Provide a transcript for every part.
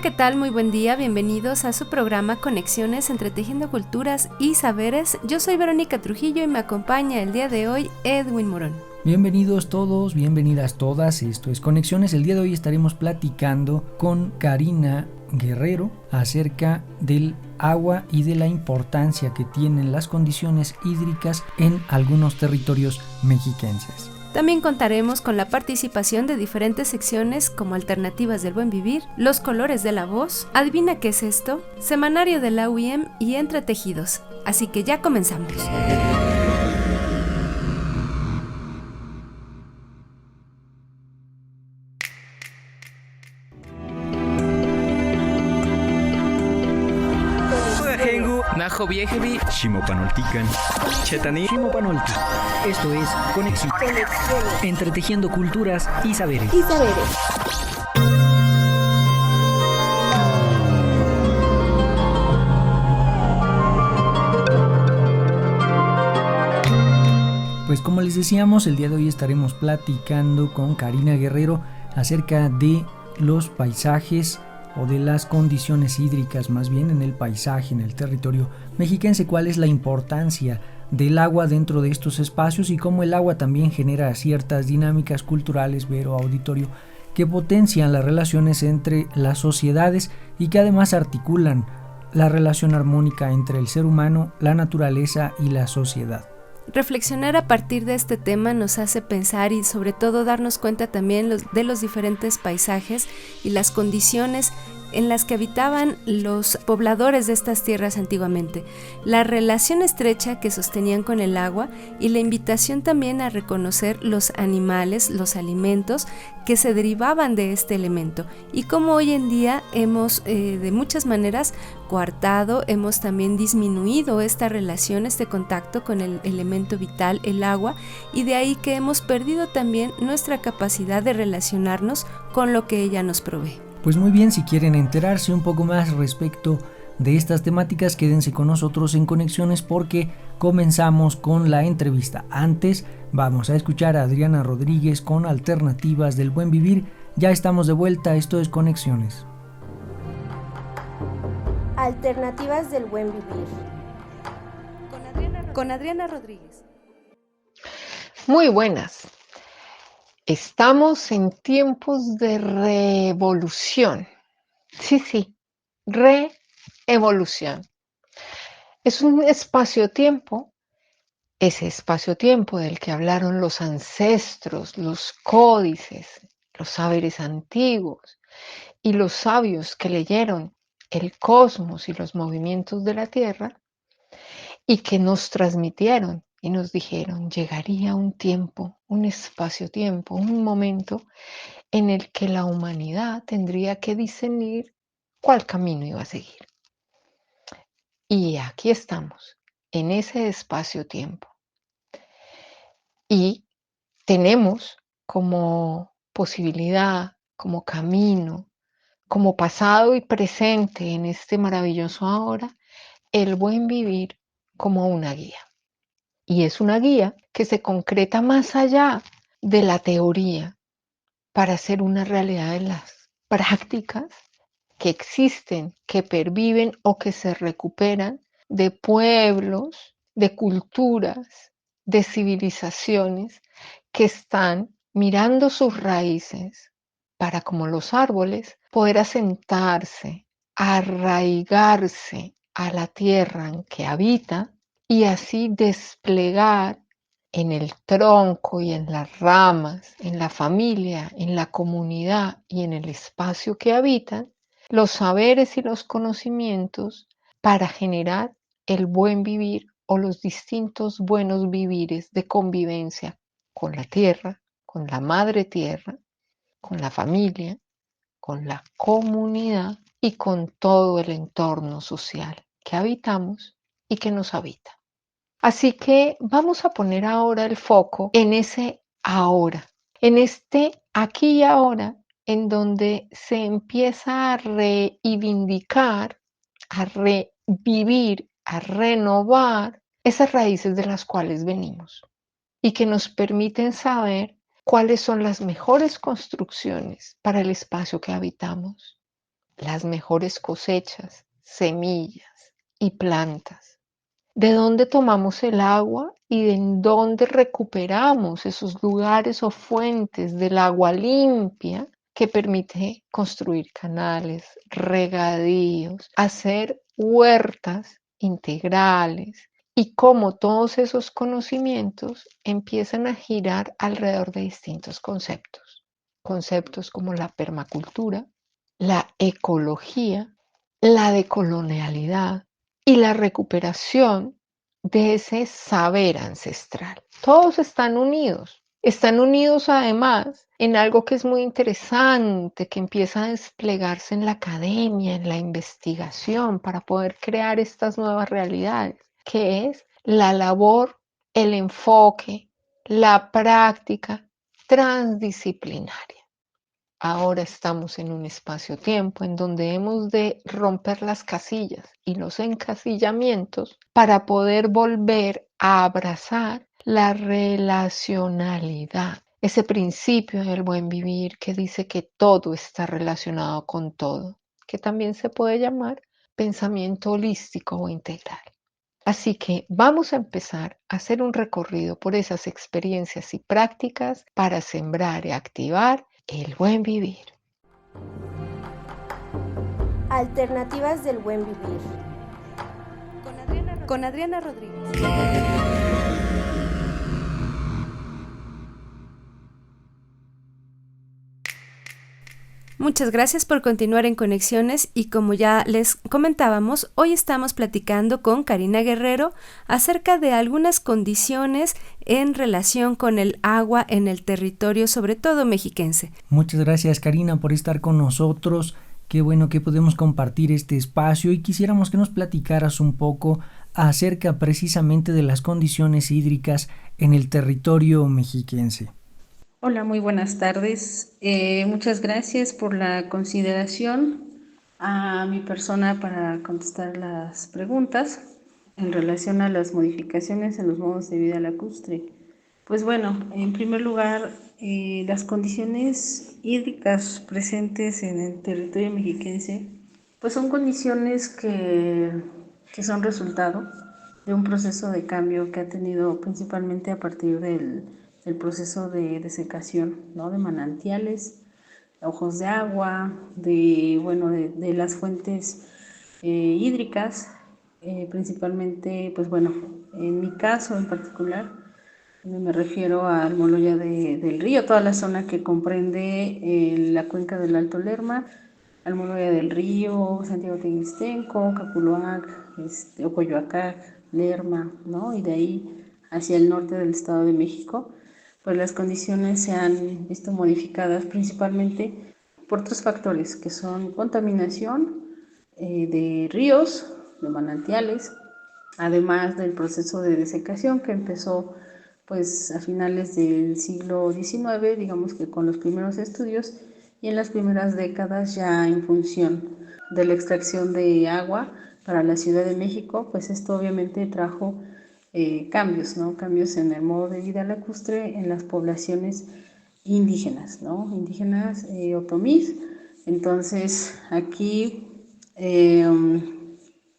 ¿qué tal? Muy buen día, bienvenidos a su programa Conexiones Entretejiendo Culturas y Saberes. Yo soy Verónica Trujillo y me acompaña el día de hoy Edwin Morón. Bienvenidos todos, bienvenidas todas, esto es Conexiones. El día de hoy estaremos platicando con Karina Guerrero acerca del agua y de la importancia que tienen las condiciones hídricas en algunos territorios mexiquenses. También contaremos con la participación de diferentes secciones como Alternativas del Buen Vivir, Los Colores de la Voz, Adivina qué es esto, Semanario de la UIM y Entretejidos. Así que ya comenzamos. Najo Viejevi, Ximopanoltican, Chetani, Ximopanolti. Esto es Conexiones. Entretejiendo culturas y saberes. Pues como les decíamos, el día de hoy estaremos platicando con Karina Guerrero acerca de los paisajes o de las condiciones hídricas, más bien en el paisaje, en el territorio mexiquense, cuál es la importancia del agua dentro de estos espacios y cómo el agua también genera ciertas dinámicas culturales, Vero, auditorio, que potencian las relaciones entre las sociedades y que además articulan la relación armónica entre el ser humano, la naturaleza y la sociedad. Reflexionar a partir de este tema nos hace pensar y sobre todo darnos cuenta también de los diferentes paisajes y las condiciones en las que habitaban los pobladores de estas tierras antiguamente, la relación estrecha que sostenían con el agua y la invitación también a reconocer los animales, los alimentos que se derivaban de este elemento y cómo hoy en día hemos de muchas maneras coartado, hemos también disminuido esta relación, este contacto con el elemento vital, el agua, y de ahí que hemos perdido también nuestra capacidad de relacionarnos con lo que ella nos provee. Pues muy bien, si quieren enterarse un poco más respecto de estas temáticas, quédense con nosotros en Conexiones porque comenzamos con la entrevista. Antes vamos a escuchar a Adriana Rodríguez con Alternativas del Buen Vivir. Ya estamos de vuelta, esto es Conexiones. Alternativas del Buen Vivir. Con Adriana Rodríguez. Muy buenas. Estamos en tiempos de revolución. Sí, reevolución. Es un espacio-tiempo, ese espacio-tiempo del que hablaron los ancestros, los códices, los saberes antiguos y los sabios que leyeron el cosmos y los movimientos de la Tierra y que nos transmitieron y nos dijeron, llegaría un tiempo, un espacio-tiempo, un momento en el que la humanidad tendría que discernir cuál camino iba a seguir. Y aquí estamos, en ese espacio-tiempo. Y tenemos como posibilidad, como camino, como pasado y presente en este maravilloso ahora, el buen vivir como una guía. Y es una guía que se concreta más allá de la teoría para hacer una realidad en las prácticas que existen, que perviven o que se recuperan de pueblos, de culturas, de civilizaciones que están mirando sus raíces para, como los árboles, poder asentarse, arraigarse a la tierra en que habita y así desplegar en el tronco y en las ramas, en la familia, en la comunidad y en el espacio que habitan, los saberes y los conocimientos para generar el buen vivir o los distintos buenos vivires de convivencia con la tierra, con la madre tierra, con la familia, con la comunidad y con todo el entorno social que habitamos y que nos habita. Así que vamos a poner ahora el foco en ese ahora, en este aquí y ahora, en donde se empieza a reivindicar, a revivir, a renovar esas raíces de las cuales venimos y que nos permiten saber cuáles son las mejores construcciones para el espacio que habitamos, las mejores cosechas, semillas y plantas. ¿De dónde tomamos el agua y de dónde recuperamos esos lugares o fuentes del agua limpia que permite construir canales, regadíos, hacer huertas integrales? Y cómo todos esos conocimientos empiezan a girar alrededor de distintos conceptos. Conceptos como la permacultura, la ecología, la decolonialidad y la recuperación de ese saber ancestral. Todos están unidos además en algo que es muy interesante, que empieza a desplegarse en la academia, en la investigación, para poder crear estas nuevas realidades, que es la labor, el enfoque, la práctica transdisciplinaria. Ahora estamos en un espacio-tiempo en donde hemos de romper las casillas y los encasillamientos para poder volver a abrazar la relacionalidad, ese principio del buen vivir que dice que todo está relacionado con todo, que también se puede llamar pensamiento holístico o integral. Así que vamos a empezar a hacer un recorrido por esas experiencias y prácticas para sembrar y activar el buen vivir. Alternativas del buen vivir. Con Adriana Rodríguez. Muchas gracias por continuar en Conexiones y como ya les comentábamos, hoy estamos platicando con Karina Guerrero acerca de algunas condiciones en relación con el agua en el territorio, sobre todo mexiquense. Muchas gracias, Karina, por estar con nosotros. Qué bueno que podemos compartir este espacio y quisiéramos que nos platicaras un poco acerca precisamente de las condiciones hídricas en el territorio mexiquense. Hola, muy buenas tardes. Muchas gracias por la consideración a mi persona para contestar las preguntas en relación a las modificaciones en los modos de vida lacustre. Pues bueno, en primer lugar, las condiciones hídricas presentes en el territorio mexiquense pues son condiciones que son resultado de un proceso de cambio que ha tenido principalmente a partir del proceso de desecación, ¿no? De manantiales, ojos de agua, de las fuentes hídricas, principalmente, pues bueno, en mi caso en particular, me refiero a Almoloya del Río, toda la zona que comprende la cuenca del Alto Lerma, Almoloya del Río, Santiago Teguistenco, Capuluac, Ocoyoacac, Lerma, ¿no? Y de ahí hacia el norte del Estado de México, pues las condiciones se han visto modificadas principalmente por tres factores, que son contaminación de ríos, de manantiales, además del proceso de desecación que empezó pues a finales del siglo XIX, digamos que con los primeros estudios, y en las primeras décadas ya en función de la extracción de agua para la Ciudad de México, pues esto obviamente trajo cambios, ¿no? Cambios en el modo de vida lacustre en las poblaciones indígenas, ¿no? Indígenas otomís. Entonces aquí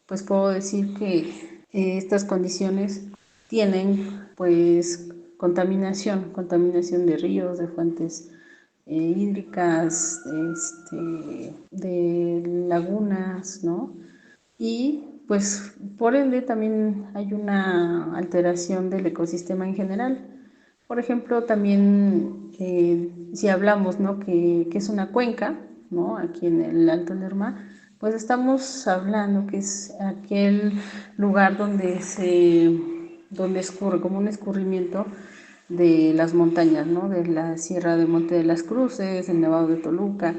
pues puedo decir que estas condiciones tienen pues contaminación de ríos, de fuentes hídricas, de lagunas, ¿no? Y pues por ende también hay una alteración del ecosistema en general. Por ejemplo, también si hablamos, ¿no? que es una cuenca, ¿no? Aquí en el Alto Lerma, pues estamos hablando que es aquel lugar donde escurre como un escurrimiento de las montañas, ¿no? De la Sierra de Monte de las Cruces, el Nevado de Toluca,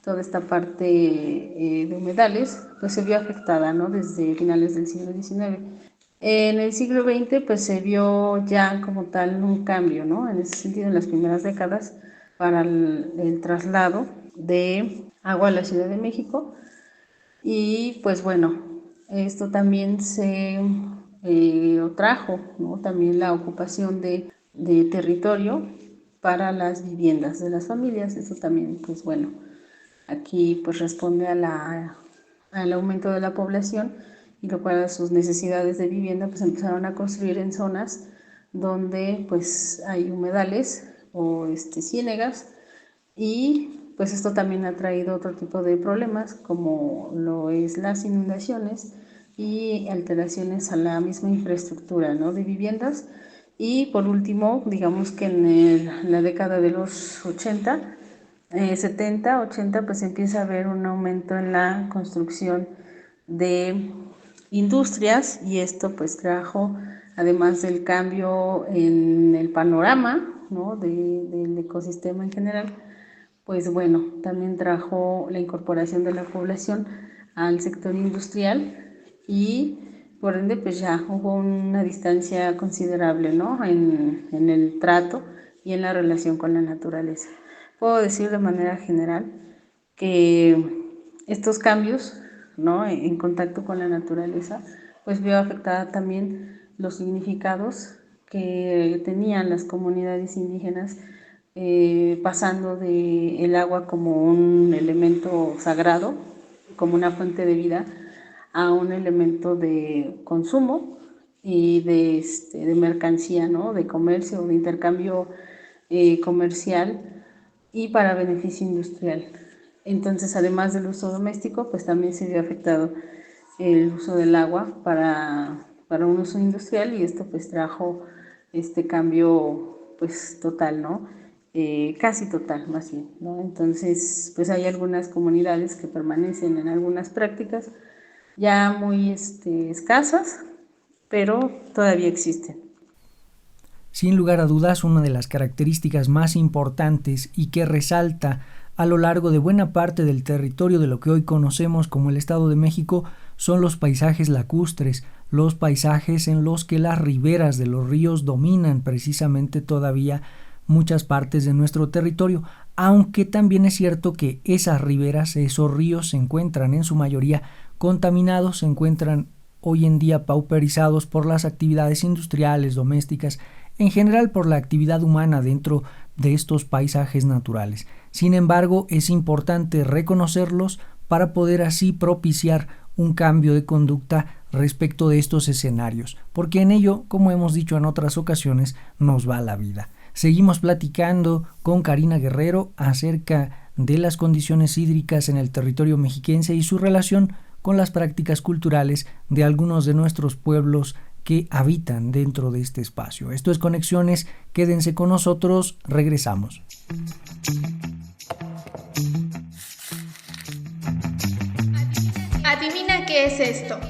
toda esta parte de humedales, pues se vio afectada, ¿no? Desde finales del siglo XIX. En el siglo XX, pues se vio ya como tal un cambio, ¿no? En ese sentido, en las primeras décadas, para el traslado de agua a la Ciudad de México. Y pues bueno, esto también se trajo, ¿no? También la ocupación de territorio para las viviendas de las familias. Eso también, pues bueno, aquí pues responde al aumento de la población, y lo cual a sus necesidades de vivienda pues empezaron a construir en zonas donde pues hay humedales o ciénegas, y pues esto también ha traído otro tipo de problemas como lo es las inundaciones y alteraciones a la misma infraestructura, ¿no?, de viviendas. Y por último, digamos que en la década de los 80, 70, 80, pues empieza a haber un aumento en la construcción de industrias, y esto pues trajo, además del cambio en el panorama, ¿no?, del ecosistema en general, pues bueno, también trajo la incorporación de la población al sector industrial, y por ende pues ya hubo una distancia considerable, ¿no?, en el trato y en la relación con la naturaleza. Puedo decir de manera general que estos cambios, ¿no?, en contacto con la naturaleza, pues vio afectada también los significados que tenían las comunidades indígenas, pasando de el agua como un elemento sagrado, como una fuente de vida, a un elemento de consumo y de mercancía, ¿no?, de comercio, de intercambio comercial y para beneficio industrial. Entonces, además del uso doméstico, pues también se vio afectado el uso del agua para un uso industrial, y esto pues trajo este cambio pues total, ¿no? Casi total, más bien, ¿no? Entonces, pues hay algunas comunidades que permanecen en algunas prácticas ya muy escasas, pero todavía existen. Sin lugar a dudas, una de las características más importantes y que resalta a lo largo de buena parte del territorio de lo que hoy conocemos como el Estado de México son los paisajes lacustres, los paisajes en los que las riberas de los ríos dominan precisamente todavía muchas partes de nuestro territorio, aunque también es cierto que esas riberas, esos ríos se encuentran en su mayoría contaminados, se encuentran hoy en día pauperizados por las actividades industriales, domésticas, en general por la actividad humana dentro de estos paisajes naturales. Sin embargo, es importante reconocerlos para poder así propiciar un cambio de conducta respecto de estos escenarios, porque en ello, como hemos dicho en otras ocasiones, nos va la vida. Seguimos platicando con Karina Guerrero acerca de las condiciones hídricas en el territorio mexiquense y su relación con las prácticas culturales de algunos de nuestros pueblos que habitan dentro de este espacio. Esto es Conexiones, quédense con nosotros, regresamos. Adivina qué es esto.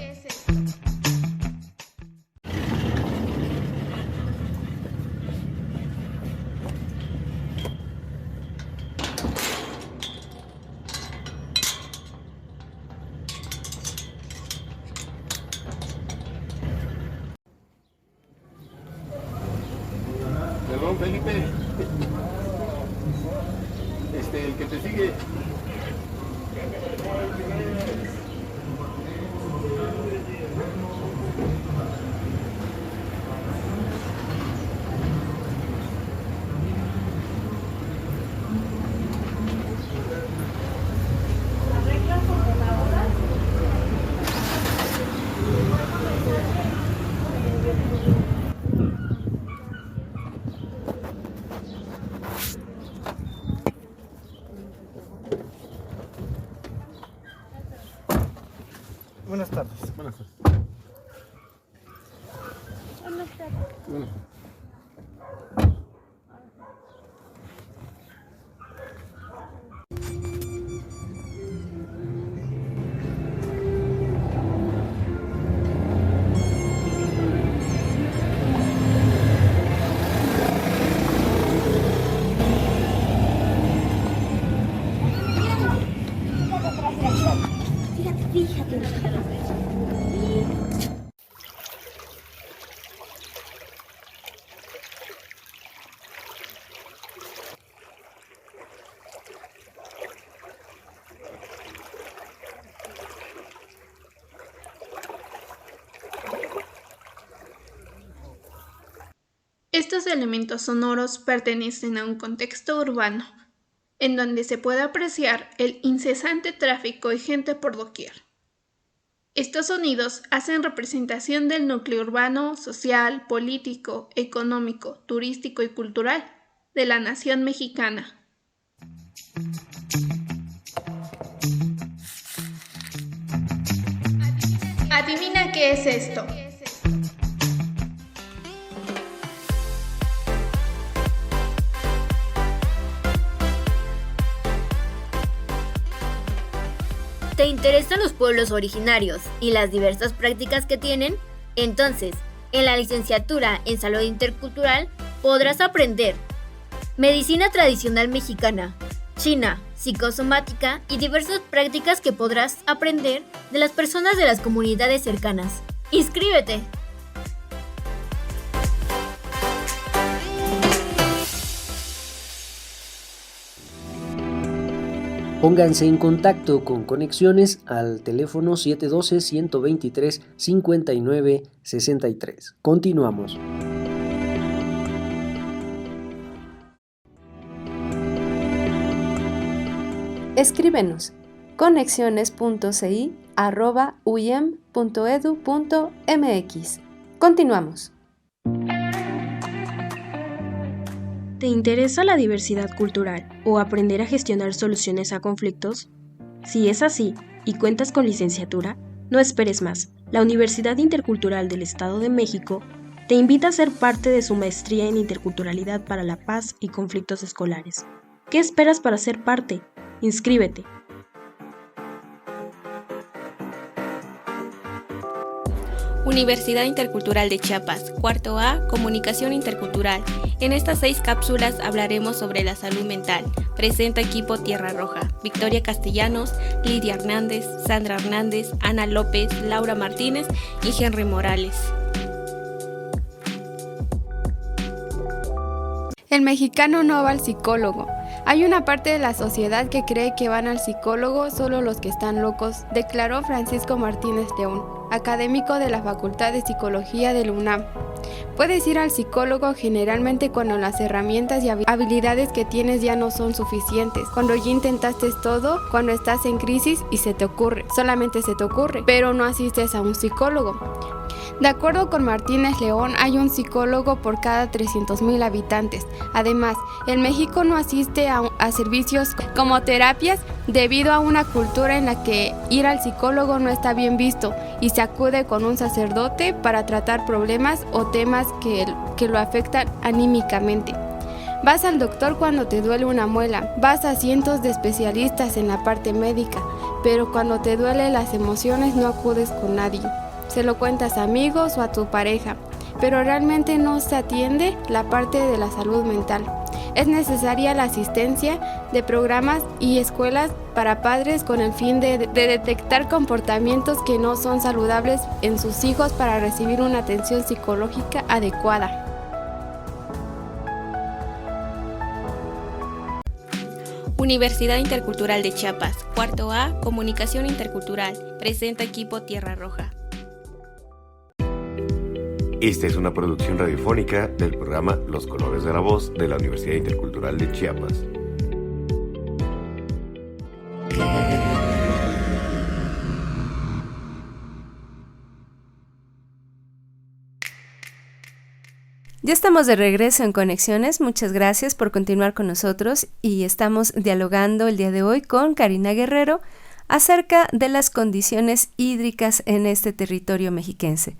Perdón, Felipe. El que te sigue. Buenas tardes. Buenas tardes. Buenas tardes. Buenas tardes. Estos elementos sonoros pertenecen a un contexto urbano, en donde se puede apreciar el incesante tráfico y gente por doquier. Estos sonidos hacen representación del núcleo urbano, social, político, económico, turístico y cultural de la nación mexicana. Adivina qué es esto. ¿Te interesan los pueblos originarios y las diversas prácticas que tienen? Entonces, en la licenciatura en Salud Intercultural podrás aprender medicina tradicional mexicana, china, psicosomática y diversas prácticas que podrás aprender de las personas de las comunidades cercanas. ¡Inscríbete! Pónganse en contacto con Conexiones al teléfono 712-123-5963. Continuamos. Escríbenos conexiones.ci@uyem.edu.mx. Continuamos. ¿Te interesa la diversidad cultural o aprender a gestionar soluciones a conflictos? Si es así y cuentas con licenciatura, no esperes más. La Universidad Intercultural del Estado de México te invita a ser parte de su maestría en Interculturalidad para la Paz y Conflictos Escolares. ¿Qué esperas para ser parte? Inscríbete. Universidad Intercultural de Chiapas, cuarto A, Comunicación Intercultural. En estas 6 cápsulas hablaremos sobre la salud mental. Presenta equipo Tierra Roja: Victoria Castellanos, Lidia Hernández, Sandra Hernández, Ana López, Laura Martínez y Henry Morales. El mexicano no va al psicólogo. Hay una parte de la sociedad que cree que van al psicólogo solo los que están locos, declaró Francisco Martínez León, académico de la Facultad de Psicología de la UNAM. Puedes ir al psicólogo generalmente cuando las herramientas y habilidades que tienes ya no son suficientes, cuando ya intentaste todo, cuando estás en crisis y se te ocurre, solamente se te ocurre, pero no asistes a un psicólogo. De acuerdo con Martínez León, hay un psicólogo por cada 300,000 habitantes. Además, en México no asiste a servicios como terapias debido a una cultura en la que ir al psicólogo no está bien visto y se acude con un sacerdote para tratar problemas o temas que lo afectan anímicamente. Vas al doctor cuando te duele una muela, vas a cientos de especialistas en la parte médica, pero cuando te duelen las emociones no acudes con nadie. Se lo cuentas a amigos o a tu pareja, pero realmente no se atiende la parte de la salud mental. Es necesaria la asistencia de programas y escuelas para padres con el fin de detectar comportamientos que no son saludables en sus hijos para recibir una atención psicológica adecuada. Universidad Intercultural de Chiapas, cuarto A, Comunicación Intercultural. Presenta equipo Tierra Roja. Esta es una producción radiofónica del programa Los Colores de la Voz de la Universidad Intercultural de Chiapas. Ya estamos de regreso en Conexiones. Muchas gracias por continuar con nosotros y estamos dialogando el día de hoy con Karina Guerrero acerca de las condiciones hídricas en este territorio mexiquense.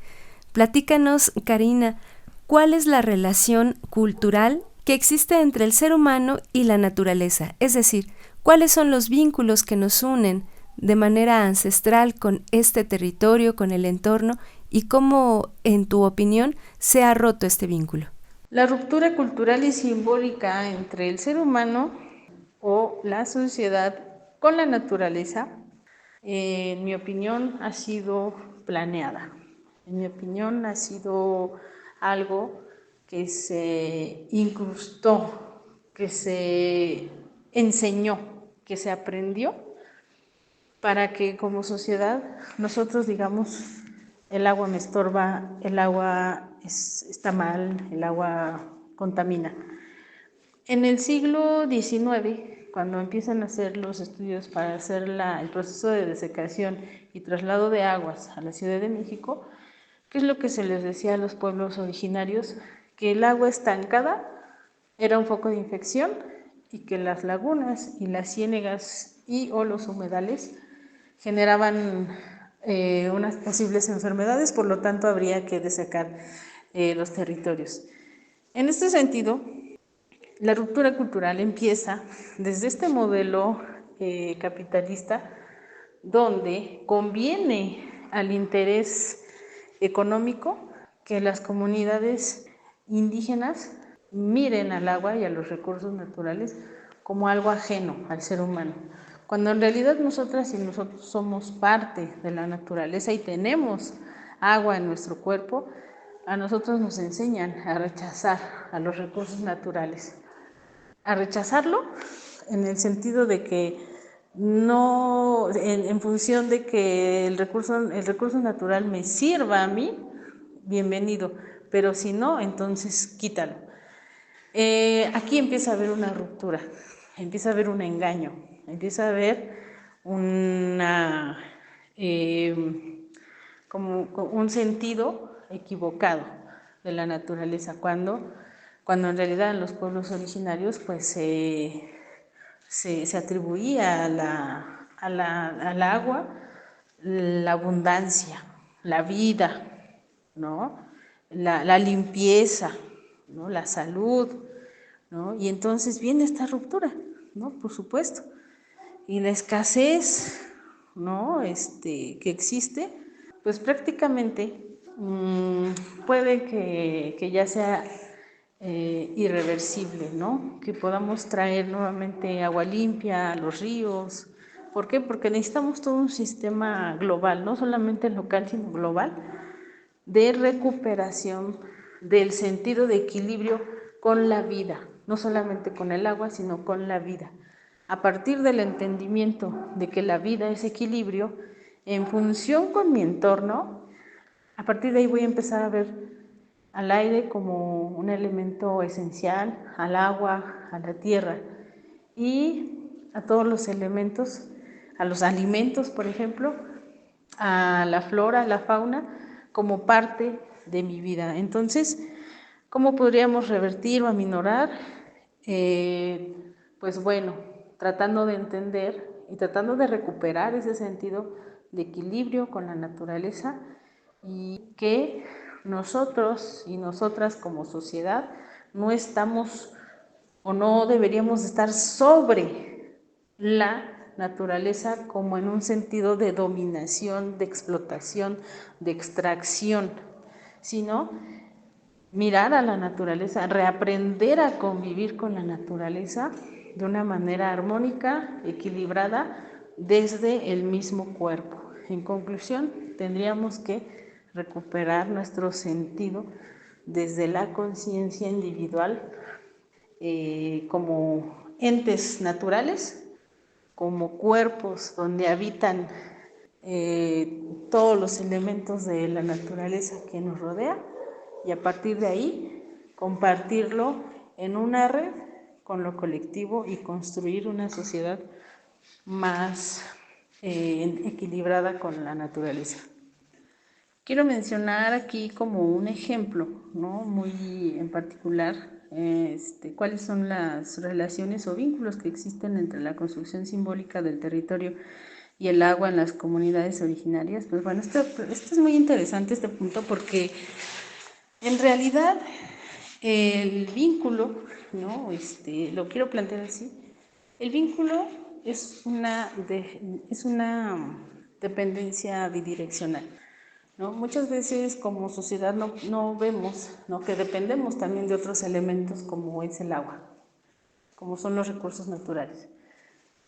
Platícanos, Karina, ¿cuál es la relación cultural que existe entre el ser humano y la naturaleza? Es decir, ¿cuáles son los vínculos que nos unen de manera ancestral con este territorio, con el entorno, y cómo, en tu opinión, se ha roto este vínculo? La ruptura cultural y simbólica entre el ser humano o la sociedad con la naturaleza, en mi opinión, ha sido planeada. En mi opinión, ha sido algo que se incrustó, que se enseñó, que se aprendió para que como sociedad nosotros digamos, el agua me estorba, el agua está mal, el agua contamina. En el siglo XIX cuando empiezan a hacer los estudios para hacer el proceso de desecación y traslado de aguas a la Ciudad de México, ¿qué es lo que se les decía a los pueblos originarios? Que el agua estancada era un foco de infección y que las lagunas y las ciénegas y o los humedales generaban unas posibles enfermedades, por lo tanto habría que desecar los territorios. En este sentido, la ruptura cultural empieza desde este modelo capitalista donde conviene al interés económico que las comunidades indígenas miren al agua y a los recursos naturales como algo ajeno al ser humano, cuando en realidad nosotras y nosotros somos parte de la naturaleza y tenemos agua en nuestro cuerpo. A nosotros nos enseñan a rechazar a los recursos naturales, a rechazarlo en el sentido de que no, en función de que el recurso natural me sirva a mí, bienvenido, pero si no, entonces quítalo. Aquí empieza a haber una ruptura, empieza a haber un engaño, empieza a haber como un sentido equivocado de la naturaleza, cuando en realidad en los pueblos originarios pues se atribuía al agua la abundancia, la vida, ¿no? La limpieza, ¿no? La salud, ¿no? Y entonces viene esta ruptura, ¿no? Por supuesto. Y la escasez, ¿no? Que existe, pues prácticamente puede que ya sea irreversible, ¿no? Que podamos traer nuevamente agua limpia a los ríos. ¿Por qué? Porque necesitamos todo un sistema global, no solamente local, sino global, de recuperación del sentido de equilibrio con la vida, no solamente con el agua, sino con la vida. A partir del entendimiento de que la vida es equilibrio, en función con mi entorno, a partir de ahí voy a empezar a ver al aire como un elemento esencial, al agua, a la tierra y a todos los elementos, a los alimentos, por ejemplo, a la flora, a la fauna, como parte de mi vida. Entonces, ¿cómo podríamos revertir o aminorar? Pues bueno, tratando de entender y tratando de recuperar ese sentido de equilibrio con la naturaleza y que nosotros y nosotras como sociedad no estamos o no deberíamos estar sobre la naturaleza como en un sentido de dominación, de explotación, de extracción, sino mirar a la naturaleza, reaprender a convivir con la naturaleza de una manera armónica, equilibrada, desde el mismo cuerpo. En conclusión, tendríamos que recuperar nuestro sentido desde la conciencia individual como entes naturales, como cuerpos donde habitan todos los elementos de la naturaleza que nos rodea, y a partir de ahí compartirlo en una red con lo colectivo y construir una sociedad más equilibrada con la naturaleza. Quiero mencionar aquí como un ejemplo, ¿no? Muy en particular, cuáles son las relaciones o vínculos que existen entre la construcción simbólica del territorio y el agua en las comunidades originarias. Pues bueno, esto es muy interesante, este punto, porque en realidad el vínculo, ¿no? Lo quiero plantear así, el vínculo es una dependencia bidireccional, ¿no? Muchas veces como sociedad no vemos, ¿no? Que dependemos también de otros elementos como es el agua, como son los recursos naturales.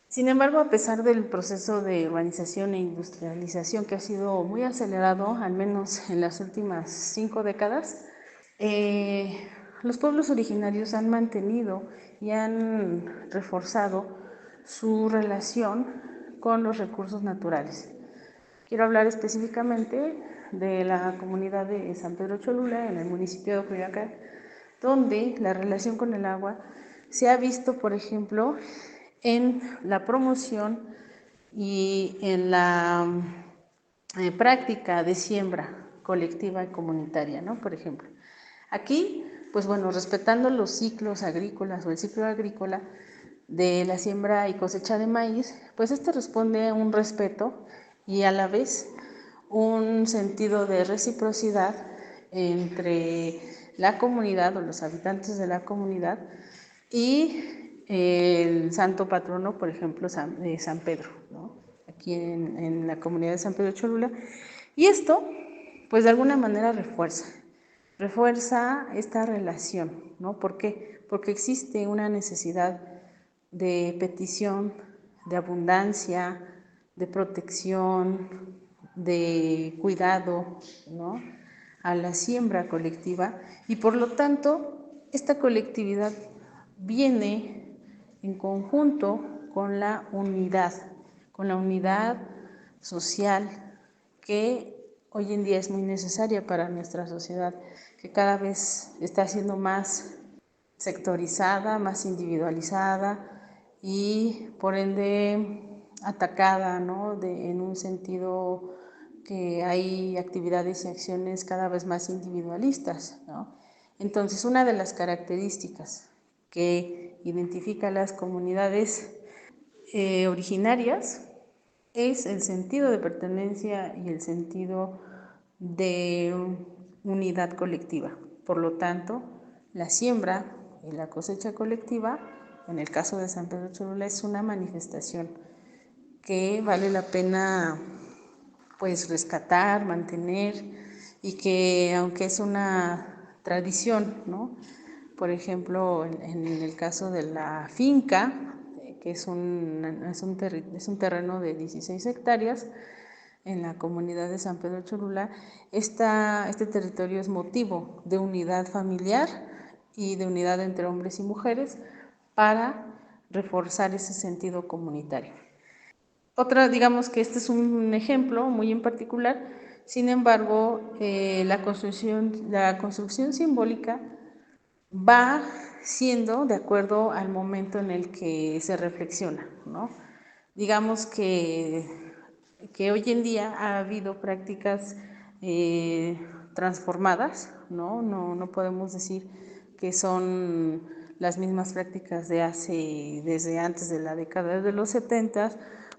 Sin embargo, a pesar del proceso de urbanización e industrialización que ha sido muy acelerado, al menos en las últimas 5 décadas, los pueblos originarios han mantenido y han reforzado su relación con los recursos naturales. Quiero hablar específicamente de la comunidad de San Pedro Cholula, en el municipio de Coyoacán, donde la relación con el agua se ha visto, por ejemplo, en la promoción y en la práctica de siembra colectiva y comunitaria, ¿no? Por ejemplo, aquí, pues bueno, respetando los ciclos agrícolas o el ciclo agrícola de la siembra y cosecha de maíz, pues responde a un respeto y a la vez un sentido de reciprocidad entre la comunidad o los habitantes de la comunidad y el santo patrono, por ejemplo, San Pedro, ¿no? Aquí en la comunidad de San Pedro Cholula. Y esto, pues de alguna manera refuerza esta relación, ¿no? ¿Por qué? Porque existe una necesidad de petición, de abundancia, de protección, de cuidado, ¿no? A la siembra colectiva, y por lo tanto esta colectividad viene en conjunto con la unidad social que hoy en día es muy necesaria para nuestra sociedad, que cada vez está siendo más sectorizada, más individualizada y por ende atacada, ¿no? En un sentido que hay actividades y acciones cada vez más individualistas, ¿no? Entonces, una de las características que identifica a las comunidades originarias es el sentido de pertenencia y el sentido de unidad colectiva. Por lo tanto, la siembra y la cosecha colectiva, en el caso de San Pedro Cholula, es una manifestación que vale la pena pues rescatar, mantener, y que aunque es una tradición, ¿no? Por ejemplo, en el caso de la finca, que es un terreno de 16 hectáreas en la comunidad de San Pedro Cholula, este territorio es motivo de unidad familiar y de unidad entre hombres y mujeres para reforzar ese sentido comunitario. Digamos que este es un ejemplo muy en particular. Sin embargo, la construcción simbólica va siendo de acuerdo al momento en el que se reflexiona, ¿no? Digamos que hoy en día ha habido prácticas transformadas, ¿no? No podemos decir que son las mismas prácticas desde antes de la década de los 70,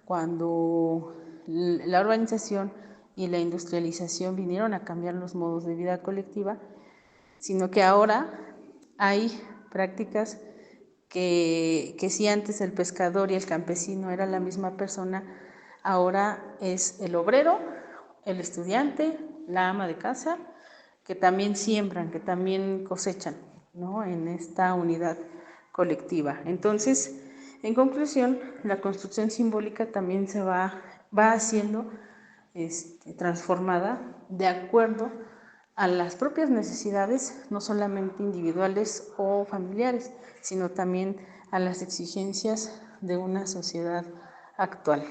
cuando la urbanización y la industrialización vinieron a cambiar los modos de vida colectiva, sino que ahora hay prácticas que si antes el pescador y el campesino era la misma persona, ahora es el obrero, el estudiante, la ama de casa, que también siembran, que también cosechan, ¿no? En esta unidad colectiva. Entonces, en conclusión, la construcción simbólica también se va haciendo transformada de acuerdo a las propias necesidades, no solamente individuales o familiares, sino también a las exigencias de una sociedad actual.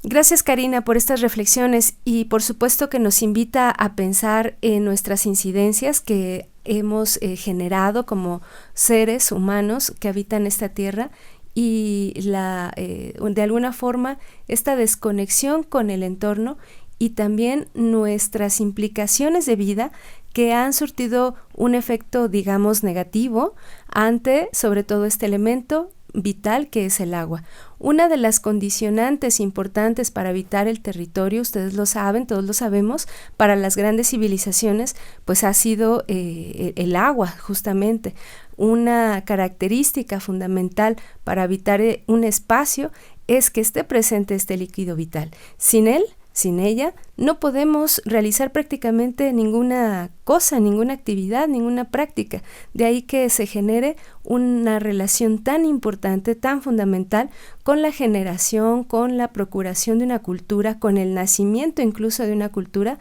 Gracias, Karina, por estas reflexiones, y por supuesto que nos invita a pensar en nuestras incidencias que hemos generado como seres humanos que habitan esta tierra, y de alguna forma esta desconexión con el entorno y también nuestras implicaciones de vida que han surtido un efecto, digamos, negativo ante sobre todo este elemento vital que es el agua. Una de las condicionantes importantes para habitar el territorio, ustedes lo saben, todos lo sabemos, para las grandes civilizaciones, pues ha sido el agua, justamente. Una característica fundamental para habitar un espacio es que esté presente este líquido vital. Sin él, sin ella, no podemos realizar prácticamente ninguna cosa, ninguna actividad, ninguna práctica. De ahí que se genere una relación tan importante, tan fundamental con la generación, con la procuración de una cultura, con el nacimiento incluso de una cultura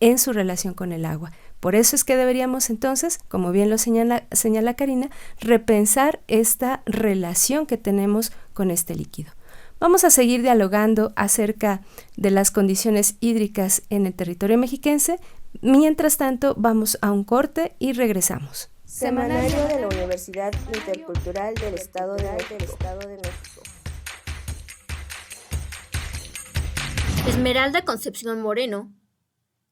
en su relación con el agua. Por eso es que deberíamos entonces, como bien lo señala Karina, repensar esta relación que tenemos con este líquido. Vamos a seguir dialogando acerca de las condiciones hídricas en el territorio mexiquense. Mientras tanto, vamos a un corte y regresamos. Semanario de la Universidad Intercultural del Estado de México. Esmeralda Concepción Moreno,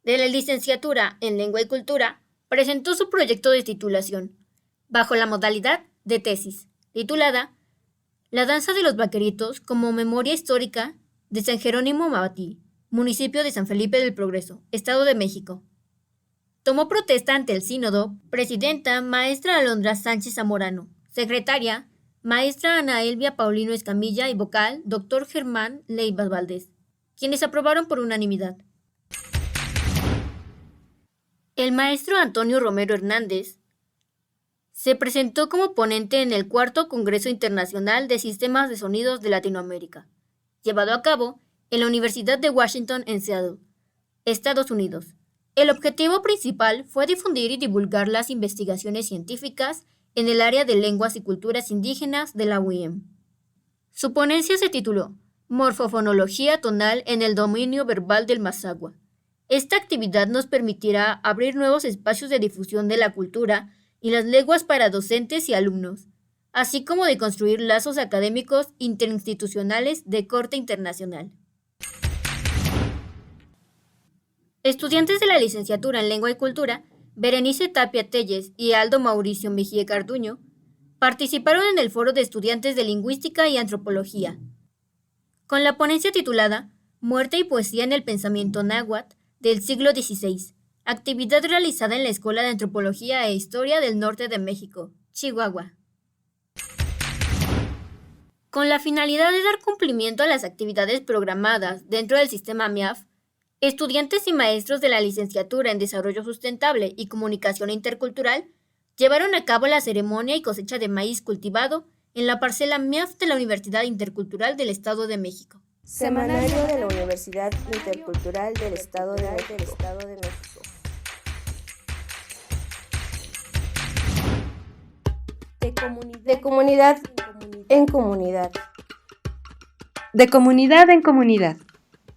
de la licenciatura en Lengua y Cultura, presentó su proyecto de titulación, bajo la modalidad de tesis, titulada La danza de los vaqueritos como memoria histórica de San Jerónimo Mabatí, municipio de San Felipe del Progreso, Estado de México. Tomó protesta ante el sínodo, presidenta maestra Alondra Sánchez Zamorano, secretaria maestra Ana Elvia Paulino Escamilla y vocal doctor Germán Leiva Valdés, quienes aprobaron por unanimidad. El maestro Antonio Romero Hernández se presentó como ponente en el 4º Congreso Internacional de Sistemas de Sonidos de Latinoamérica, llevado a cabo en la Universidad de Washington en Seattle, Estados Unidos. El objetivo principal fue difundir y divulgar las investigaciones científicas en el área de lenguas y culturas indígenas de la UIM. Su ponencia se tituló Morfofonología tonal en el dominio verbal del Mazahua. Esta actividad nos permitirá abrir nuevos espacios de difusión de la cultura y las lenguas para docentes y alumnos, así como de construir lazos académicos interinstitucionales de corte internacional. Estudiantes de la licenciatura en Lengua y Cultura, Berenice Tapia Telles y Aldo Mauricio Mejía Carduño, participaron en el Foro de Estudiantes de Lingüística y Antropología, con la ponencia titulada Muerte y Poesía en el Pensamiento Náhuatl del siglo XVI, actividad realizada en la Escuela de Antropología e Historia del Norte de México, Chihuahua. Con la finalidad de dar cumplimiento a las actividades programadas dentro del sistema MIAF, estudiantes y maestros de la licenciatura en Desarrollo Sustentable y Comunicación Intercultural llevaron a cabo la ceremonia y cosecha de maíz cultivado en la parcela MIAF de la Universidad Intercultural del Estado de México. Semanario de la Universidad Intercultural del Estado de México. De comunidad en comunidad. De comunidad en comunidad.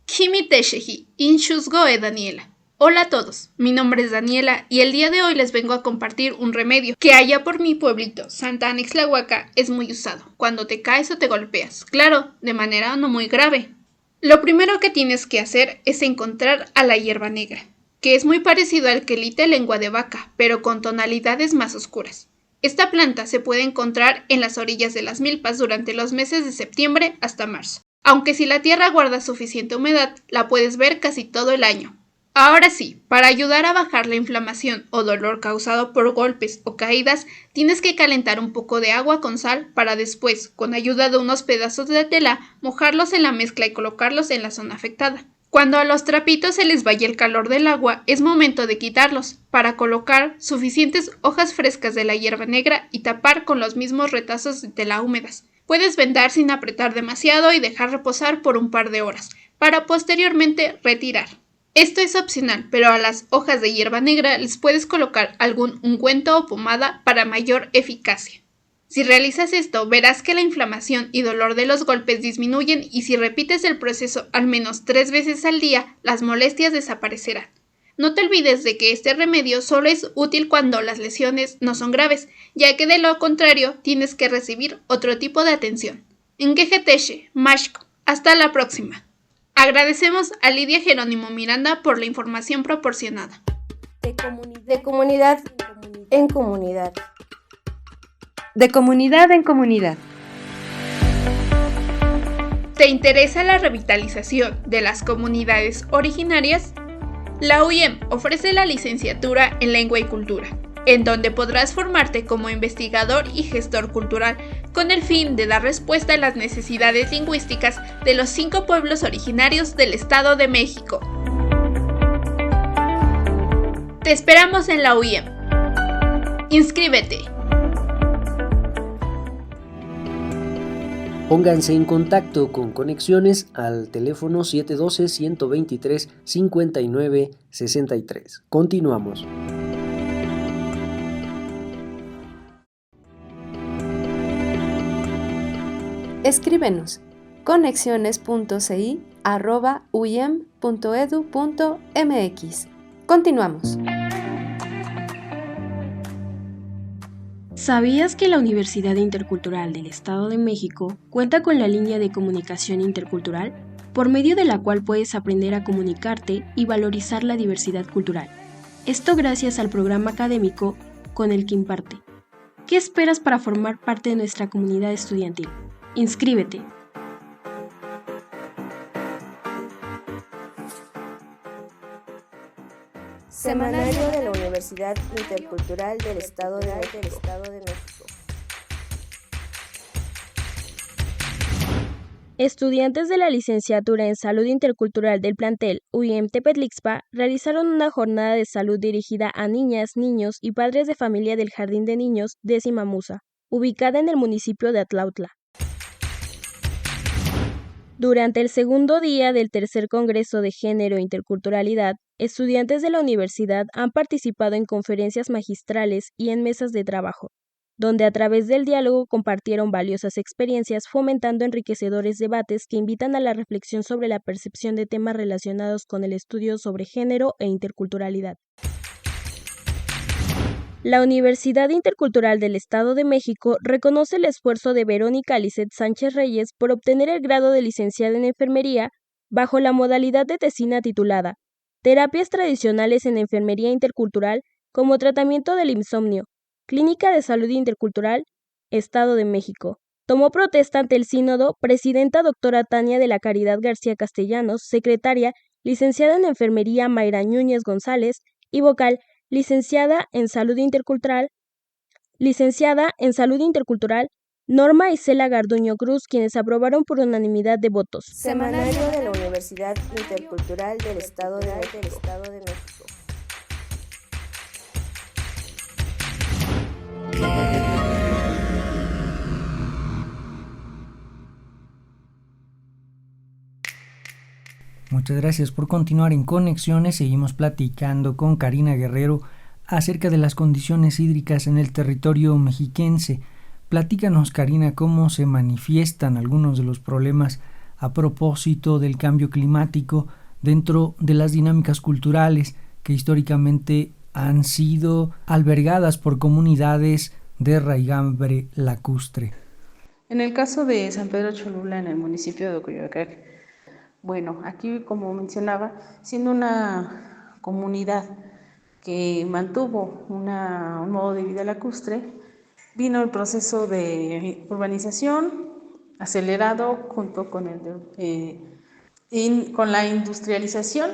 Kimi Teshehi, Inshusgoe Daniela. Hola a todos, mi nombre es Daniela y el día de hoy les vengo a compartir un remedio que allá por mi pueblito, Santa Anixtlahuaca, es muy usado, cuando te caes o te golpeas, claro, de manera no muy grave. Lo primero que tienes que hacer es encontrar a la hierba negra, que es muy parecido al quelite lengua de vaca, pero con tonalidades más oscuras. Esta planta se puede encontrar en las orillas de las milpas durante los meses de septiembre hasta marzo, aunque si la tierra guarda suficiente humedad, la puedes ver casi todo el año. Ahora sí, para ayudar a bajar la inflamación o dolor causado por golpes o caídas, tienes que calentar un poco de agua con sal para después, con ayuda de unos pedazos de tela, mojarlos en la mezcla y colocarlos en la zona afectada. Cuando a los trapitos se les vaya el calor del agua, es momento de quitarlos, para colocar suficientes hojas frescas de la hierba negra y tapar con los mismos retazos de tela húmedas. Puedes vendar sin apretar demasiado y dejar reposar por un par de horas, para posteriormente retirar. Esto es opcional, pero a las hojas de hierba negra les puedes colocar algún ungüento o pomada para mayor eficacia. Si realizas esto, verás que la inflamación y dolor de los golpes disminuyen y si repites el proceso al menos 3 veces al día, las molestias desaparecerán. No te olvides de que este remedio solo es útil cuando las lesiones no son graves, ya que de lo contrario tienes que recibir otro tipo de atención. Ngejeteshe, Mashko. Hasta la próxima. Agradecemos a Lidia Jerónimo Miranda por la información proporcionada. De comunidad en comunidad. De comunidad en comunidad. ¿Te interesa la revitalización de las comunidades originarias? La UIM ofrece la licenciatura en Lengua y Cultura, en donde podrás formarte como investigador y gestor cultural con el fin de dar respuesta a las necesidades lingüísticas de los 5 pueblos originarios del Estado de México. Te esperamos en la UIM. Inscríbete. Pónganse en contacto con Conexiones al teléfono 712-123-5963. Continuamos. Escríbenos conexiones.ci@uyem.edu.mx. Continuamos. ¿Sabías que la Universidad Intercultural del Estado de México cuenta con la línea de comunicación intercultural, por medio de la cual puedes aprender a comunicarte y valorizar la diversidad cultural? Esto gracias al programa académico con el que imparte. ¿Qué esperas para formar parte de nuestra comunidad estudiantil? ¡Inscríbete! Semanario de la Universidad Intercultural del Estado de México. Estudiantes de la licenciatura en Salud Intercultural del plantel UIM Tepetlixpa realizaron una jornada de salud dirigida a niñas, niños y padres de familia del Jardín de Niños Décima Musa, ubicada en el municipio de Atlautla. Durante el segundo día del tercer Congreso de Género e Interculturalidad, estudiantes de la universidad han participado en conferencias magistrales y en mesas de trabajo, donde a través del diálogo compartieron valiosas experiencias fomentando enriquecedores debates que invitan a la reflexión sobre la percepción de temas relacionados con el estudio sobre género e interculturalidad. La Universidad Intercultural del Estado de México reconoce el esfuerzo de Verónica Lisset Sánchez Reyes por obtener el grado de licenciada en enfermería bajo la modalidad de tesina titulada Terapias tradicionales en enfermería intercultural como tratamiento del insomnio, Clínica de Salud Intercultural, Estado de México. Tomó protesta ante el sínodo presidenta doctora Tania de la Caridad García Castellanos, secretaria, licenciada en enfermería Mayra Núñez González y vocal, licenciada en Salud Intercultural, Norma Isela Garduño Cruz, quienes aprobaron por unanimidad de votos. Semanario de la Universidad Intercultural del Estado de México. Muchas gracias por continuar en Conexiones. Seguimos platicando con Karina Guerrero acerca de las condiciones hídricas en el territorio mexiquense. Platícanos, Karina, cómo se manifiestan algunos de los problemas a propósito del cambio climático dentro de las dinámicas culturales que históricamente han sido albergadas por comunidades de raigambre lacustre. En el caso de San Pedro Cholula, en el municipio de Coyoacán, bueno, aquí, como mencionaba, siendo una comunidad que mantuvo un modo de vida lacustre, vino el proceso de urbanización acelerado junto con con la industrialización,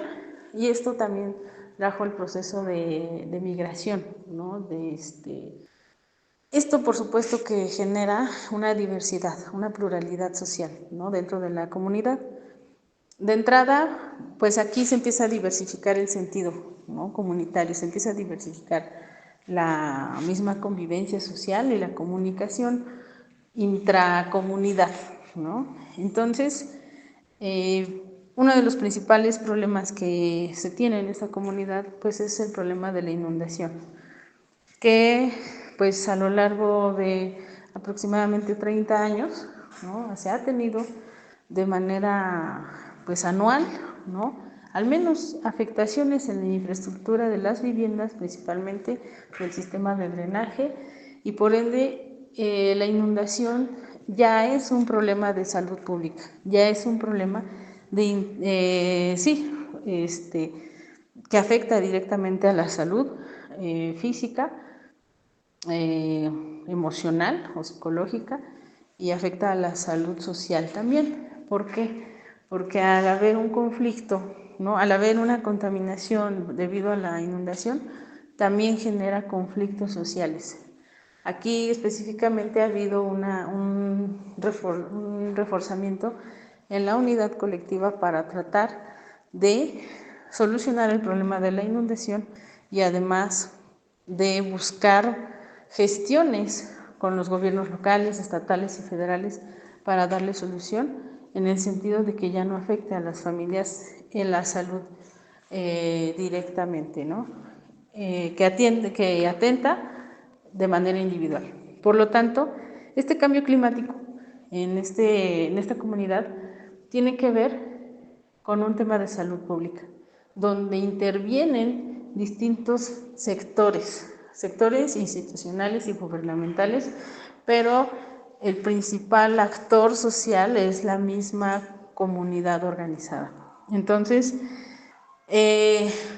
y esto también trajo el proceso de migración, ¿no? Esto, por supuesto, que genera una diversidad, una pluralidad social, ¿no? Dentro de la comunidad. De entrada, pues aquí se empieza a diversificar el sentido, ¿no? Comunitario, se empieza a diversificar la misma convivencia social y la comunicación intracomunidad, ¿no? Entonces, uno de los principales problemas que se tiene en esta comunidad, pues es el problema de la inundación, que pues a lo largo de aproximadamente 30 años, ¿no? Se ha tenido de manera pues anual, ¿no? Al menos afectaciones en la infraestructura de las viviendas, principalmente del sistema de drenaje, y por ende la inundación ya es un problema de salud pública, ya es un problema que afecta directamente a la salud física, emocional o psicológica, y afecta a la salud social también. ¿Por qué? Porque al haber un conflicto, ¿no? Al haber una contaminación debido a la inundación, también genera conflictos sociales. Aquí específicamente ha habido un reforzamiento en la unidad colectiva para tratar de solucionar el problema de la inundación y además de buscar gestiones con los gobiernos locales, estatales y federales para darle solución, en el sentido de que ya no afecte a las familias en la salud directamente, ¿no? Que atenta de manera individual. Por lo tanto, este cambio climático en esta comunidad tiene que ver con un tema de salud pública, donde intervienen distintos sectores sectores institucionales y gubernamentales, pero el principal actor social es la misma comunidad organizada. Entonces,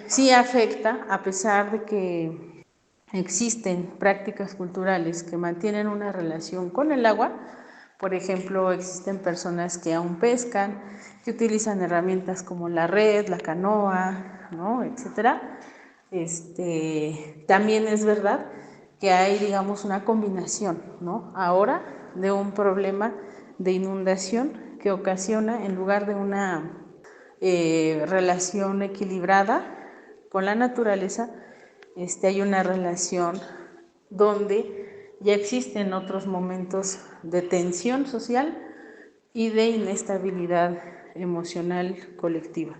sí afecta, a pesar de que existen prácticas culturales que mantienen una relación con el agua. Por ejemplo, existen personas que aún pescan, que utilizan herramientas como la red, la canoa, ¿no?, etcétera. También es verdad que hay, digamos, una combinación, ¿no?, ahora de un problema de inundación que ocasiona, en lugar de una relación equilibrada con la naturaleza, hay una relación donde ya existen otros momentos de tensión social y de inestabilidad emocional colectiva.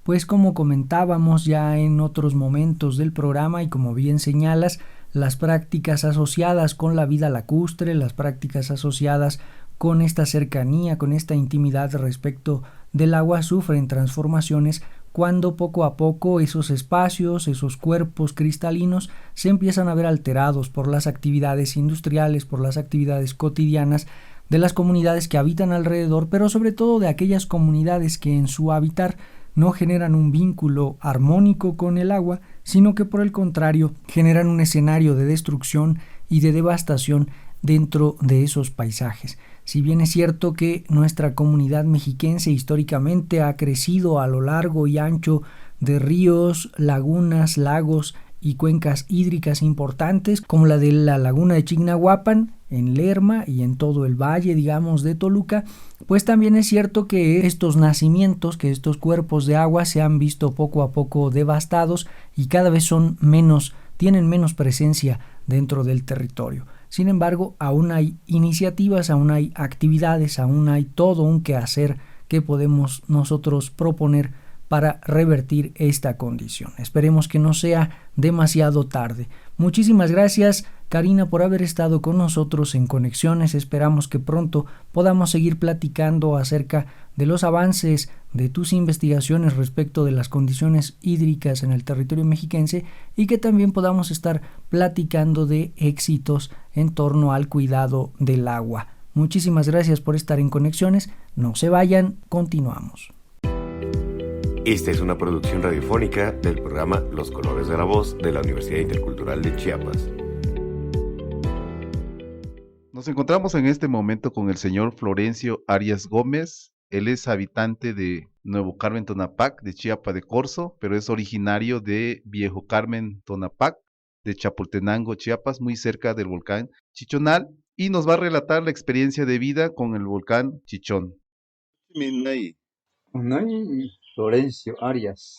Pues como comentábamos ya en otros momentos del programa y como bien señalas, las prácticas asociadas con la vida lacustre, las prácticas asociadas con esta cercanía, con esta intimidad respecto del agua sufren transformaciones cuando poco a poco esos espacios, esos cuerpos cristalinos se empiezan a ver alterados por las actividades industriales, por las actividades cotidianas de las comunidades que habitan alrededor, pero sobre todo de aquellas comunidades que en su habitar no generan un vínculo armónico con el agua, sino que por el contrario generan un escenario de destrucción y de devastación dentro de esos paisajes. Si bien es cierto que nuestra comunidad mexiquense históricamente ha crecido a lo largo y ancho de ríos, lagunas, lagos y cuencas hídricas importantes, como la de la laguna de Chignahuapan, en Lerma y en todo el valle, digamos, de Toluca, pues también es cierto que estos nacimientos, que estos cuerpos de agua se han visto poco a poco devastados y cada vez tienen menos presencia dentro del territorio. Sin embargo, aún hay iniciativas, aún hay actividades, aún hay todo un quehacer que podemos nosotros proponer para revertir esta condición. Esperemos que no sea demasiado tarde. Muchísimas gracias, Karina, por haber estado con nosotros en Conexiones. Esperamos que pronto podamos seguir platicando acerca de los avances de tus investigaciones respecto de las condiciones hídricas en el territorio mexiquense y que también podamos estar platicando de éxitos en torno al cuidado del agua. Muchísimas gracias por estar en Conexiones. No se vayan, continuamos. Esta es una producción radiofónica del programa Los Colores de la Voz de la Universidad Intercultural de Chiapas. Nos encontramos en este momento con el señor Florencio Arias Gómez. Él es habitante de Nuevo Carmen, Tonapac, de Chiapa de Corzo, pero es originario de Viejo Carmen, Tonapac, de Chapultenango, Chiapas, muy cerca del volcán Chichonal, y nos va a relatar la experiencia de vida con el volcán Chichón. Florencio Arias.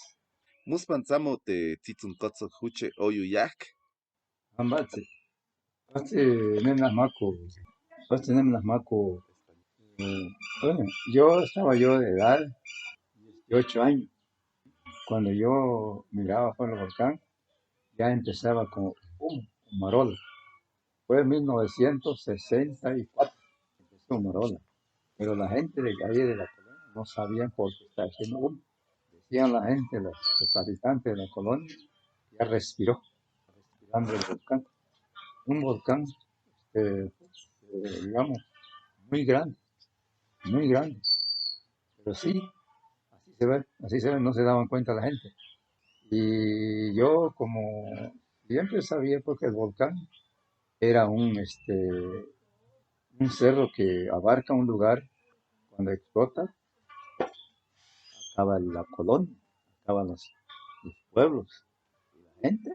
Muspanzamo te titzunkotso huche oyuyak. Ambate. Nenas Maco. Nenas Maco. Bueno, yo estaba de edad, 18 años. Cuando yo miraba por el volcán, ya empezaba como marola. Fue en 1964 empezó marola. Pero la gente de calle de la colonia no sabían por qué estaba haciendo humo. Decían la gente, los habitantes de la colonia, ya respirando el volcán. Un volcán, digamos, muy grande, pero sí, así se ve, no se daban cuenta la gente. Y yo, como siempre sabía, porque el volcán era un cerro que abarca un lugar, cuando explota, acaba la colonia, acaban los pueblos, y la gente,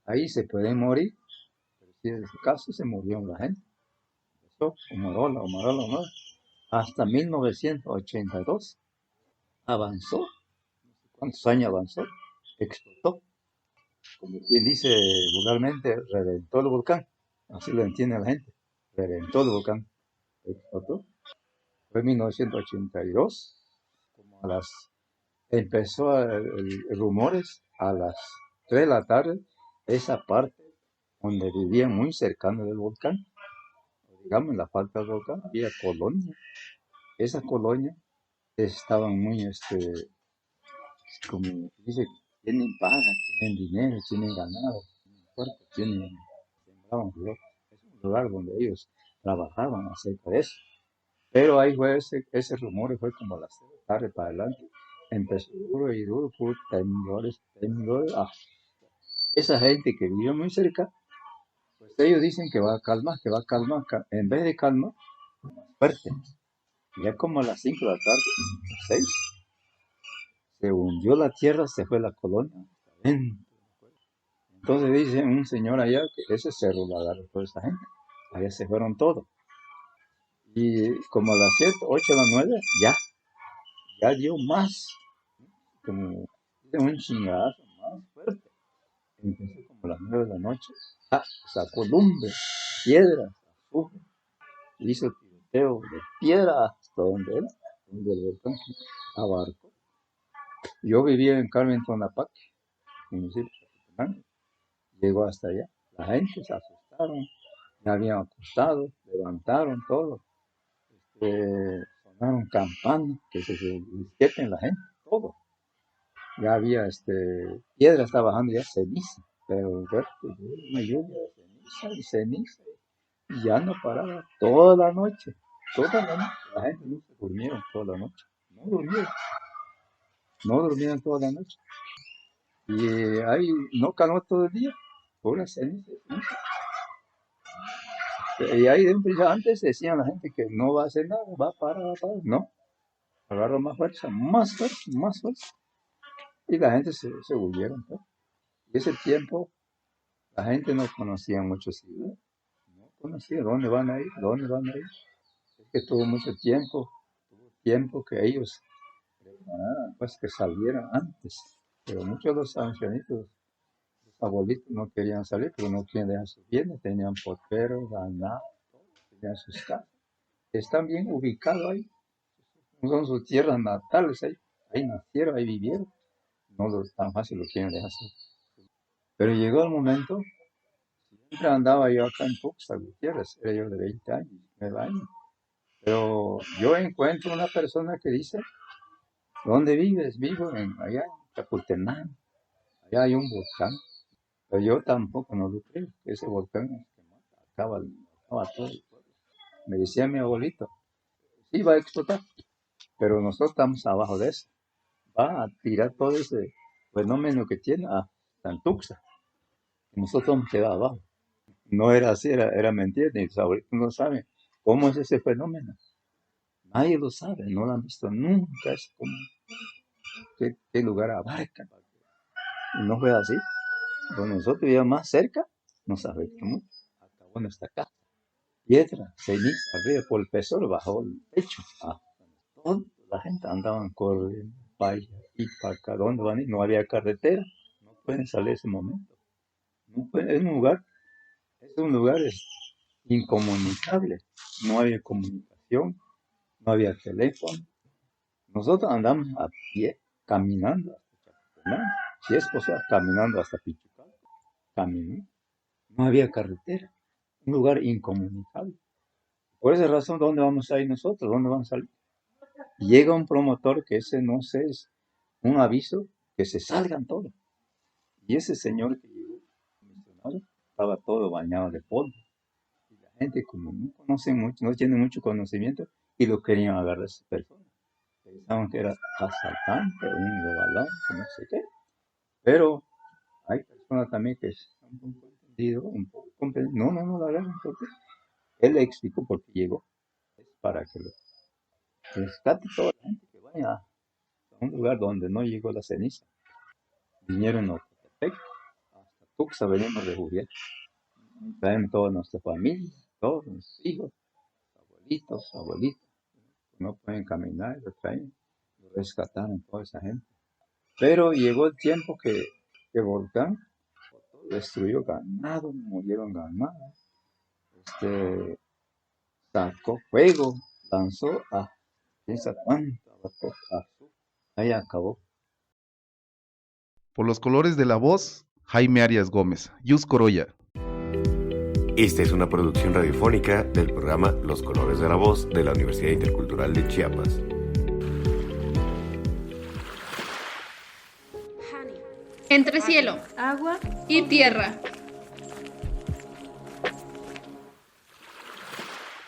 ahí se pueden morir, pero si en este caso se murió la gente. Empezó Omarola, hasta 1982 avanzó. ¿Cuántos años avanzó? Explotó. Como quien dice vulgarmente, reventó el volcán. Así lo entiende la gente. Reventó el volcán. Explotó. Fue en 1982. Como empezó el rumores a las 3 de la tarde. Esa parte donde vivían muy cercano del volcán, digamos en la falda del volcán, había colonia. Esa colonia estaban muy, como dice, tienen paga, tienen dinero, tienen ganado, tienen puerto, sembraban flor. Es un lugar donde ellos trabajaban acerca de eso. Pero ahí fue ese rumor, fue como a las 3 de la tarde para adelante. Empezó duro y duro, por temblores. Esa gente que vivió muy cerca, pues ellos dicen que va a calmar, en vez de calmar, más fuerte. Ya como a las 5 de la tarde, 6, se hundió la tierra, se fue la colonia. Entonces dice un señor allá que ese cerro lo agarró toda esa gente. Allá se fueron todos. Y como a las 7, 8 de las 9, ya dio más, como un chingadazo más fuerte. Empezó como a las 9 de la noche. Sacó lumbre, piedras, azufre. Hizo tiroteo de piedra hasta donde el volcán abarcó. Yo vivía en Carmen Tonapaq, municipio de Chapultepec. Llegó hasta allá. La gente se asustaron, me habían acostado, levantaron todo. Sonaron campanas, que se despierten la gente, todo. Ya había piedra, estaba bajando ya ceniza, pero una lluvia de ceniza, y ya no paraba toda la noche. La gente no se durmieron toda la noche, no durmieron toda la noche. Y ahí no calmó todo el día, pura ceniza. Y ahí antes decían la gente que no va a hacer nada, va a parar, no, agarró más fuerza, y la gente se huyeron, ¿no? Y ese tiempo la gente no conocía mucho ciudad, no conocía dónde van a ir, es que tuvo mucho tiempo que ellos prepararan, pues que salieran antes, pero muchos de los ancianitos, los abuelitos no querían salir, pero no querían dejar sus bienes, tenían potreros, ganado, tenían sus casas, están bien ubicados ahí, son sus tierras natales, ahí nacieron, ahí vivieron, no tan fácil lo quieren dejar así. Pero llegó el momento, siempre andaba yo acá en Tuxtla Gutiérrez, era yo de 20 años, 9 años, pero yo encuentro una persona que dice, ¿dónde vives? Vivo allá en Chapultepec, allá hay un volcán, pero yo tampoco no lo creo, que ese volcán es que acaba todo el pueblo. Me decía mi abuelito, sí va a explotar, pero nosotros estamos abajo de eso, va a tirar todo ese fenómeno que tiene a Tuxtla. Nosotros hemos quedado abajo. No era así, era mentira, ni los abuelitos no saben cómo es ese fenómeno. Nadie lo sabe, no lo han visto nunca, es como qué lugar abarca. Y no fue así. Cuando nosotros vivíamos más cerca, nos afectamos. Acabó nuestra casa. Piedra, ceniza, arriba, por el peso bajo el techo. Toda la gente andaban corriendo, vaya, y para acá, ¿dónde van a ir? No había carretera, no pueden salir ese momento. No pueden, es un lugar incomunicable, no había comunicación, no había teléfono. Nosotros andamos a pie, caminando hasta Chapultepec, si es posible, caminando hasta Pichucal, caminando. No había carretera, un lugar incomunicable. Por esa razón, ¿dónde vamos a ir nosotros? ¿Dónde vamos a salir? Llega un promotor que ese, no sé, es un aviso que se salgan todos. Y ese señor que llegó, estaba todo bañado de polvo. Y la gente, como no conocen mucho, no tienen mucho conocimiento, y lo querían agarrar a esas personas. Pensaban que era asaltante, un robalón, no sé qué. Pero hay personas también que están un poco entendidos, no la agarran porque él le explicó por qué llegó. Es para que lo rescate toda la gente que vaya a un lugar donde no llegó la ceniza. Vinieron a Ocotepec, hasta Tuxtla venimos de refugiados. Traen toda nuestra familia, todos nuestros hijos, abuelitos, no pueden caminar, lo traen, lo rescataron toda esa gente. Pero llegó el tiempo que el volcán destruyó ganado, murieron ganados, sacó fuego, lanzó a quién sabe cuánto, ahí acabó. Por los colores de la voz, Jaime Arias Gómez, Yus Corolla. Esta es una producción radiofónica del programa Los Colores de la Voz de la Universidad Intercultural de Chiapas. Entre cielo, agua y tierra.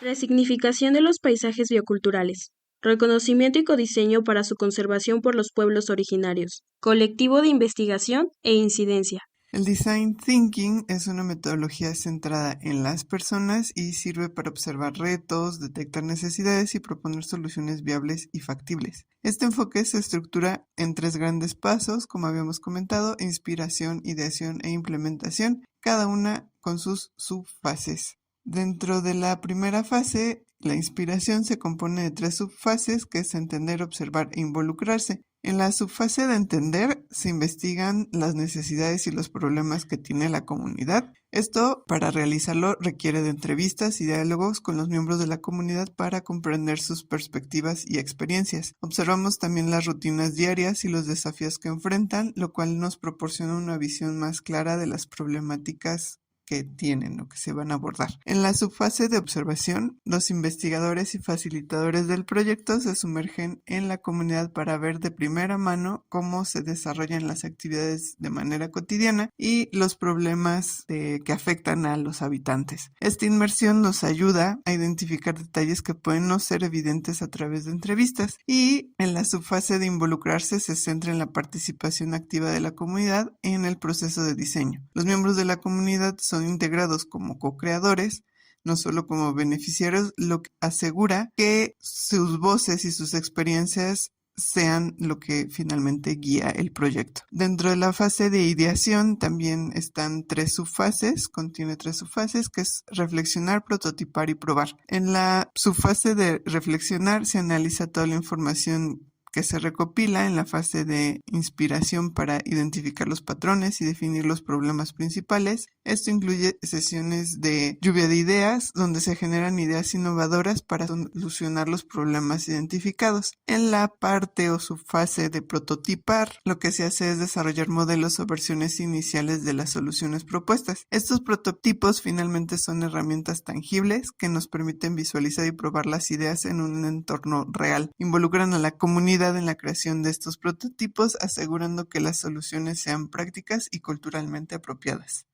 Resignificación de los paisajes bioculturales. Reconocimiento y codiseño para su conservación por los pueblos originarios. Colectivo de investigación e incidencia. El Design Thinking es una metodología centrada en las personas y sirve para observar retos, detectar necesidades y proponer soluciones viables y factibles. Este enfoque se estructura en 3 grandes pasos, como habíamos comentado: inspiración, ideación e implementación, cada una con sus subfases. Dentro de la primera fase, la inspiración se compone de 3 subfases, que es entender, observar e involucrarse. En la subfase de entender se investigan las necesidades y los problemas que tiene la comunidad. Esto, para realizarlo, requiere de entrevistas y diálogos con los miembros de la comunidad para comprender sus perspectivas y experiencias. Observamos también las rutinas diarias y los desafíos que enfrentan, lo cual nos proporciona una visión más clara de las problemáticas que tienen o que se van a abordar. En la subfase de observación, los investigadores y facilitadores del proyecto se sumergen en la comunidad para ver de primera mano cómo se desarrollan las actividades de manera cotidiana y los problemas que afectan a los habitantes. Esta inmersión nos ayuda a identificar detalles que pueden no ser evidentes a través de entrevistas, y en la subfase de involucrarse se centra en la participación activa de la comunidad en el proceso de diseño. Los miembros de la comunidad son integrados como co-creadores, no solo como beneficiarios, lo que asegura que sus voces y sus experiencias sean lo que finalmente guía el proyecto. Dentro de la fase de ideación también están 3 subfases, contiene 3 subfases, que es reflexionar, prototipar y probar. En la subfase de reflexionar se analiza toda la información que se recopila en la fase de inspiración para identificar los patrones y definir los problemas principales. Esto incluye sesiones de lluvia de ideas, donde se generan ideas innovadoras para solucionar los problemas identificados. En la parte o subfase de prototipar, lo que se hace es desarrollar modelos o versiones iniciales de las soluciones propuestas. Estos prototipos finalmente son herramientas tangibles que nos permiten visualizar y probar las ideas en un entorno real. Involucran a la comunidad en la creación de estos prototipos, asegurando que las soluciones sean prácticas y culturalmente apropiadas.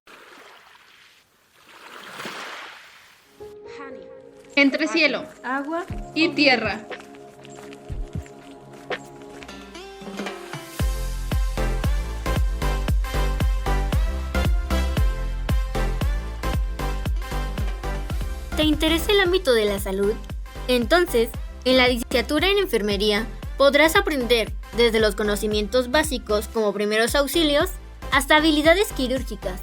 Entre cielo, agua y tierra. ¿Te interesa el ámbito de la salud? Entonces, en la licenciatura en enfermería podrás aprender desde los conocimientos básicos como primeros auxilios hasta habilidades quirúrgicas.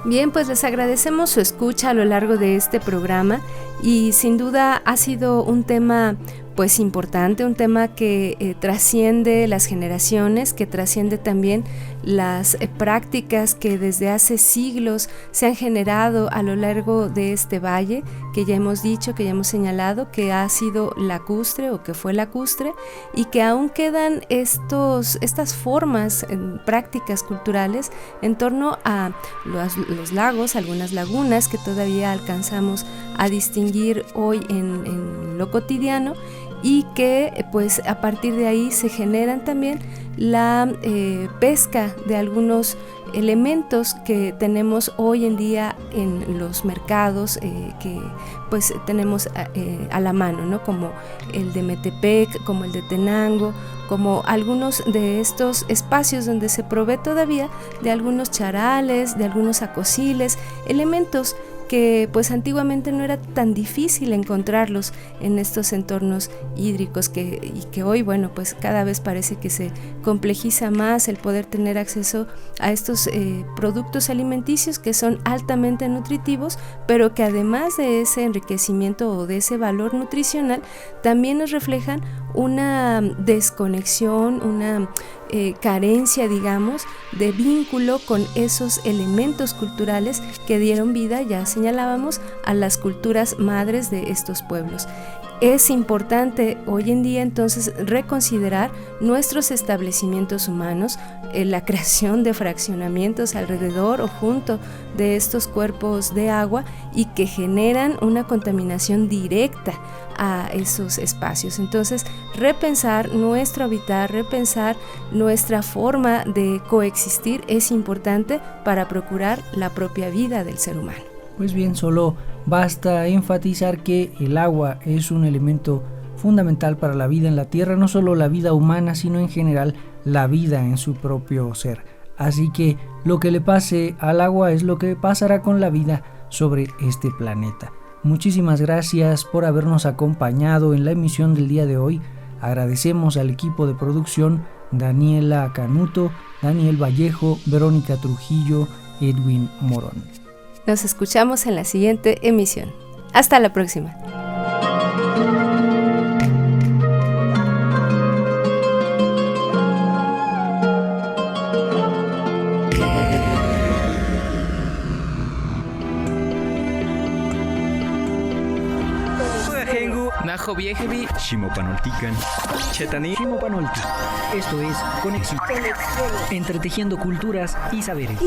Bien, pues les agradecemos su escucha a lo largo de este programa y sin duda ha sido un tema pues importante, un tema que trasciende las generaciones, que trasciende también las prácticas que desde hace siglos se han generado a lo largo de este valle, que ya hemos dicho, que ya hemos señalado, que ha sido lacustre o que fue lacustre, y que aún quedan estas formas, prácticas culturales en torno a los lagos, algunas lagunas que todavía alcanzamos a distinguir hoy en lo cotidiano, y que pues a partir de ahí se generan también la pesca de algunos elementos que tenemos hoy en día en los mercados que pues tenemos a la mano, ¿no? Como el de Metepec, como el de Tenango, como algunos de estos espacios donde se provee todavía de algunos charales, de algunos acosiles, elementos que pues antiguamente no era tan difícil encontrarlos en estos entornos hídricos y que hoy, bueno, pues cada vez parece que se complejiza más el poder tener acceso a estos productos alimenticios que son altamente nutritivos, pero que además de ese enriquecimiento o de ese valor nutricional, también nos reflejan una desconexión, una carencia, digamos, de vínculo con esos elementos culturales que dieron vida, ya señalábamos, a las culturas madres de estos pueblos. Es importante hoy en día entonces reconsiderar nuestros establecimientos humanos, la creación de fraccionamientos alrededor o junto de estos cuerpos de agua y que generan una contaminación directa a esos espacios. Entonces, repensar nuestro habitar, repensar nuestra forma de coexistir es importante para procurar la propia vida del ser humano. Pues bien, solo basta enfatizar que el agua es un elemento fundamental para la vida en la Tierra, no solo la vida humana, sino en general la vida en su propio ser. Así que lo que le pase al agua es lo que pasará con la vida sobre este planeta. Muchísimas gracias por habernos acompañado en la emisión del día de hoy. Agradecemos al equipo de producción, Daniela Canuto, Daniel Vallejo, Verónica Trujillo, Edwin Morón. Nos escuchamos en la siguiente emisión. Hasta la próxima. Najo Viejevi, Shimopanoltican, Chetani, Shimopanolti. Esto es Conexión. Entretejiendo culturas y saberes.